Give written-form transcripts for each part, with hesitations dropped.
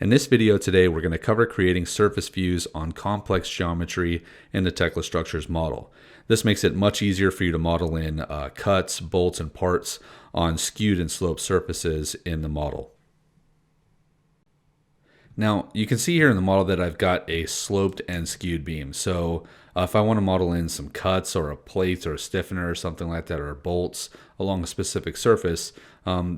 In this video today, we're going to cover creating surface views on complex geometry in the Tekla Structures model. This makes it much easier for you to model in cuts, bolts, and parts on skewed and sloped surfaces in the model. Now, you can see here in the model that I've got a sloped and skewed beam. So if I want to model in some cuts or a plate or a stiffener or something like that, or bolts along a specific surface,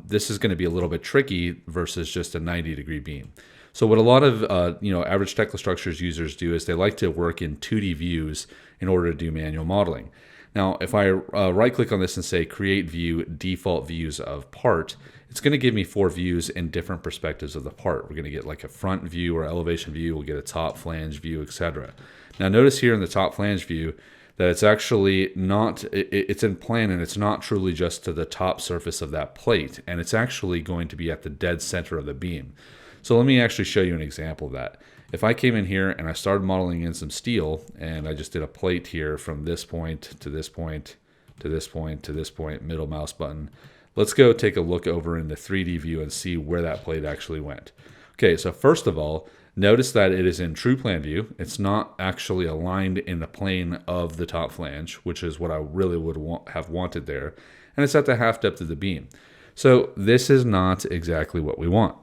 this is going to be a little bit tricky versus just a 90-degree beam. So what a lot of average Tekla Structures users do is they like to work in 2D views in order to do manual modeling. Now, if I right-click on this and say Create View, Default Views of Part, it's going to give me 4 views in different perspectives of the part. We're going to get like a front view or elevation view, we'll get a top flange view, etc. Now notice here in the top flange view that it's actually not, it's in plane and it's not truly just to the top surface of that plate, and it's actually going to be at the dead center of the beam. So let me actually show you an example of that. If I came in here and I started modeling in some steel, and I just did a plate here from this point to this point to this point to this point, middle mouse button. Let's go take a look over in the 3D view and see where that plate actually went. Okay, so first of all, notice that it is in true plan view. It's not actually aligned in the plane of the top flange, which is what I really would have wanted there. And it's at the half depth of the beam. So this is not exactly what we want.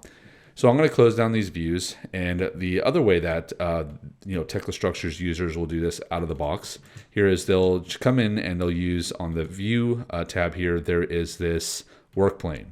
So I'm going to close down these views, and the other way that Tekla Structures users will do this out of the box here is they'll come in and they'll use on the View tab here, there is this workplane.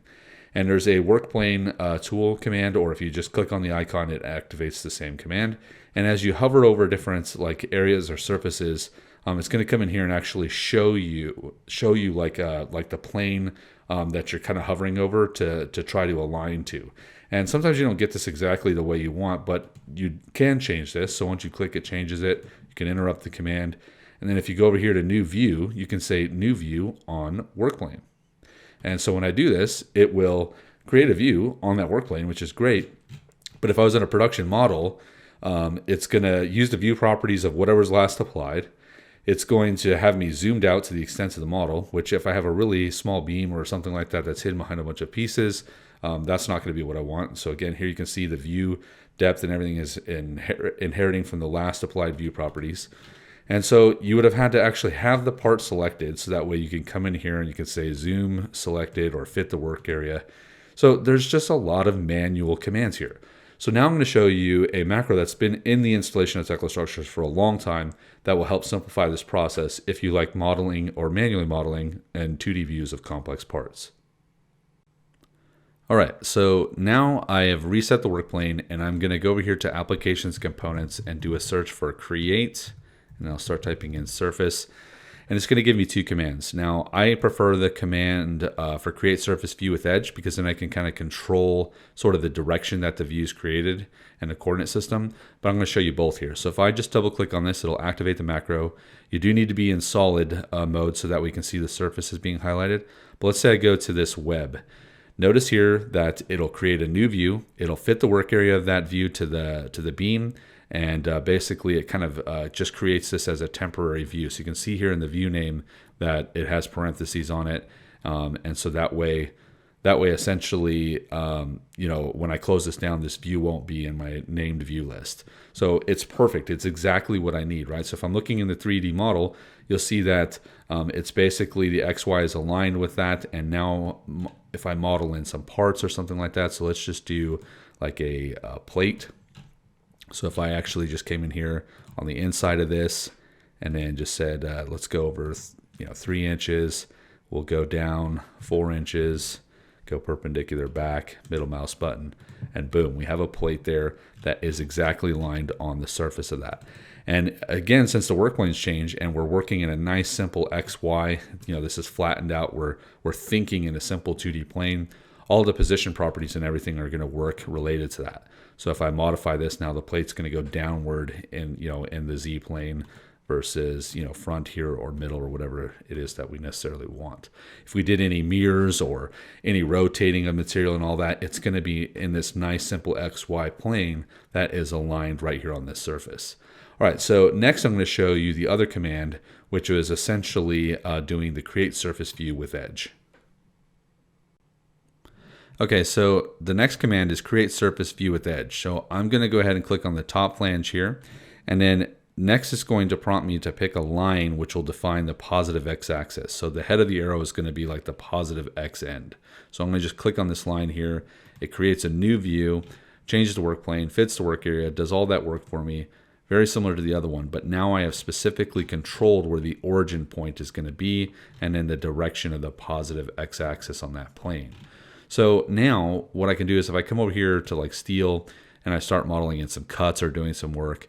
And there's a workplane tool command, or if you just click on the icon, it activates the same command. And as you hover over different like areas or surfaces, it's going to come in here and actually show you like the plane that you're kind of hovering over to try to align to. And sometimes you don't get this exactly the way you want, but you can change this. So once you click, it changes it. You can interrupt the command. And then if you go over here to New View, you can say New View on Workplane. And so when I do this, it will create a view on that workplane, which is great. But if I was in a production model, it's going to use the view properties of whatever's last applied. It's going to have me zoomed out to the extent of the model, which if I have a really small beam or something like that that's hidden behind a bunch of pieces, that's not going to be what I want. So again, here you can see the view depth and everything is inheriting from the last applied view properties. And so you would have had to actually have the part selected, so that way you can come in here and you can say zoom selected or fit the work area. So there's just a lot of manual commands here. So now I'm going to show you a macro that's been in the installation of Tekla Structures for a long time that will help simplify this process if you like modeling or manually modeling in 2D views of complex parts. All right, so now I have reset the work plane, and I'm going to go over here to Applications Components and do a search for Create, and I'll start typing in Surface, and it's going to give me 2 commands. Now, I prefer the command for Create Surface View with Edge, because then I can kind of control sort of the direction that the view is created and the coordinate system, but I'm going to show you both here. So if I just double click on this, it'll activate the macro. You do need to be in solid mode so that we can see the surface is being highlighted, but let's say I go to this web. Notice here that it'll create a new view. It'll fit the work area of that view to the beam, and basically it kind of just creates this as a temporary view. So you can see here in the view name that it has parentheses on it, and so that way essentially, when I close this down, this view won't be in my named view list. So it's perfect. It's exactly what I need, right? So if I'm looking in the 3D model, you'll see that it's basically the XY is aligned with that. And now if I model in some parts or something like that, so let's just do like a plate. So if I actually just came in here on the inside of this and then just said, let's go over 3 inches, we'll go down 4 inches, go perpendicular back, middle mouse button, and boom, we have a plate there that is exactly lined on the surface of that. And again, since the work plane's changed and we're working in a nice simple XY, this is flattened out, we're thinking in a simple 2D plane, all the position properties and everything are going to work related to that. So if I modify this now, the plate's going to go downward in the Z plane versus front here or middle or whatever it is that we necessarily want. If we did any mirrors or any rotating of material and all that, it's going to be in this nice simple XY plane that is aligned right here on this surface. All right, so next I'm going to show you the other command, which is essentially doing the Create Surface View with Edge. Okay, so the next command is create surface view with edge. So I'm going to go ahead and click on the top flange here. And then next it's going to prompt me to pick a line which will define the positive x-axis. So the head of the arrow is going to be like the positive x end. So I'm going to just click on this line here. It creates a new view, changes the work plane, fits the work area, does all that work for me. Very similar to the other one, but now I have specifically controlled where the origin point is going to be and then the direction of the positive x-axis on that plane. So now what I can do is if I come over here to like steel and I start modeling in some cuts or doing some work,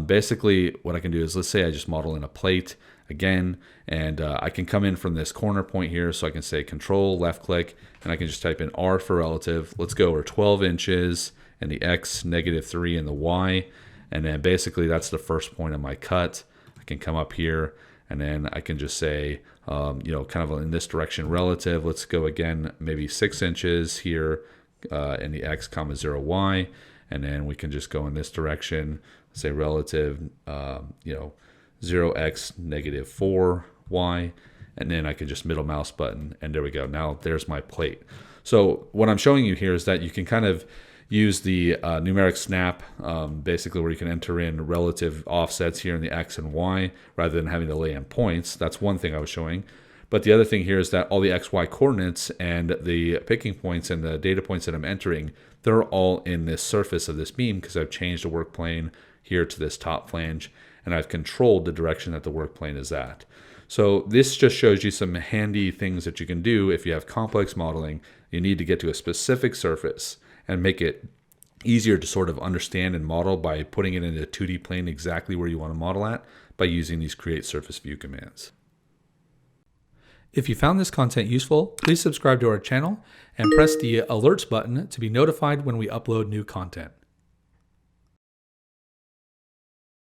basically what I can do is, let's say I just model in a plate again, and I can come in from this corner point here. So I can say control left click and I can just type in R for relative. Let's go over 12 inches and the X, -3 and the Y. And then basically that's the first point of my cut. I can come up here and then I can just say, kind of in this direction relative. Let's go again, maybe 6 inches here in the X, 0, Y. And then we can just go in this direction, say relative, 0x, -4, Y. And then I can just middle mouse button and there we go. Now there's my plate. So what I'm showing you here is that you can kind of use the numeric snap, basically where you can enter in relative offsets here in the X and Y rather than having to lay in points. That's one thing I was showing. But the other thing here is that all the XY coordinates and the picking points and the data points that I'm entering, they're all in this surface of this beam because I've changed the work plane here to this top flange and I've controlled the direction that the work plane is at. So this just shows you some handy things that you can do if you have complex modeling. You need to get to a specific surface and make it easier to sort of understand and model by putting it in a 2D plane exactly where you want to model at by using these create surface view commands. If you found this content useful, please subscribe to our channel and press the alerts button to be notified when we upload new content.